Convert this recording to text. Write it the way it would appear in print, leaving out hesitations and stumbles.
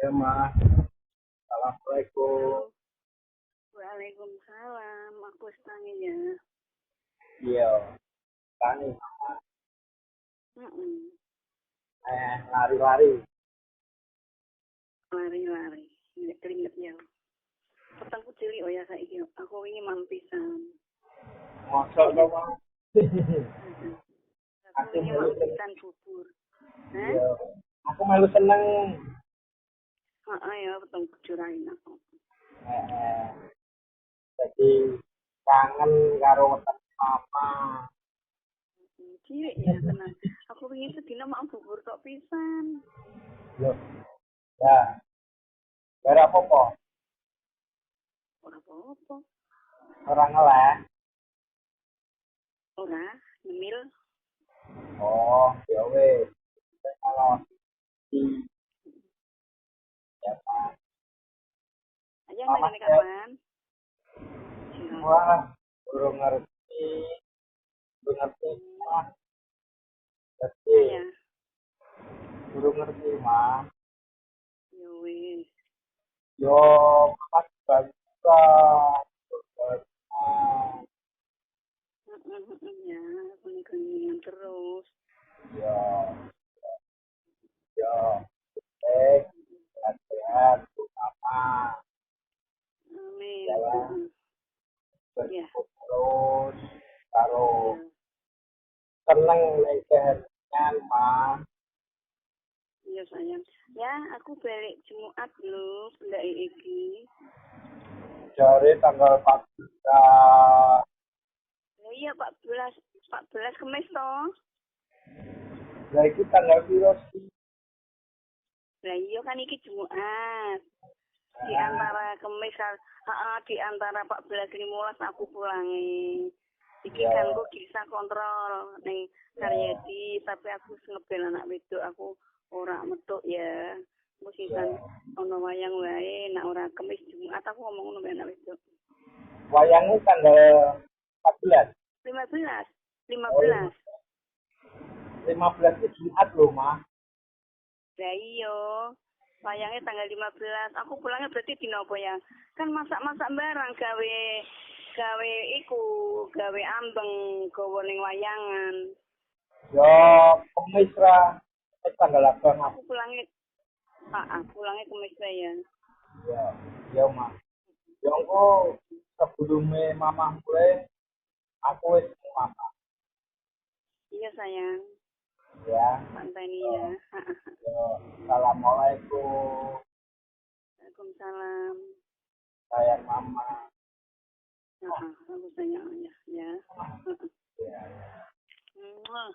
Ya, Mas. Assalamualaikum. Halo, waalaikumsalam. Aku tanya ya. Iya, tani. Mm-mm. Lari-lari. Lari-lari, nggak keringet ya. Petangku cilik oh ya saiki. Aku ini mampisan. Mosok to, Mas. Aku Aku ini melu seneng. mampisan bubur. Hah? Iya. Aku melu seneng. Ya, petangku curahin aku. Eh, jadi kangen karo weteng mama. Cilik ya tenang. Aku ingin sedina mak bubur tok pisan. Loh, ya. Gara apa-apa? Ora apa-apa. Orang ngeleh. Ora, nyemil. Oh, ya wes. Kalau di ya, Aja mama nang kapan? Siap. wah, belum ngerti. Belum ngerti, Mas. Jadi, Ya, belum ngerti, Mas. ya wis. Yo, pas juga. Ya, aku nih terus. Ya, ya, sehat-sehat, utama, Amin. jalan Ya, terus, karo ya. seneng nek kehendak, Mas. Iya sayang. Ya, aku balik Jumat lho, ndak iki. Jare tanggal 14. Lah iya 14 Kamis toh. Lah iki tanggal piro sih? Lah iya kan iki Jumat. Di antara Kamis di antara 14 15 aku pulangi. Iki Ya, kan kok bisa kontrol ning Karyadi, tapi aku ngebel anak wedok aku ora metuk ya. ya. Musikan ono wayang wae, nek ora Kamis Jumat aku ngomong ngono mbek anak wedok. Wayangnya tanggal 14. 15, Oh, 15. 15 itu Jumat loh, Mas. Lah iya. Wayangnya tanggal 15. Aku pulangnya berarti dino apa ya? Kan masak-masak barang gawe iku, gawe ambeng, gawe ning wayangan. Yo, Kemis ra. Tanggal 8, Mas. Pulangnya Kamis ya. Ya, ya, Mas. Ya engko sebelumnya mama mulai aku wis mama. Iya sayang. Ya. Santai nih ya. Ya, assalamualaikum. Waalaikumsalam. Sayang mama. Aku sayang ya. Ya. Ya, ya. Muah.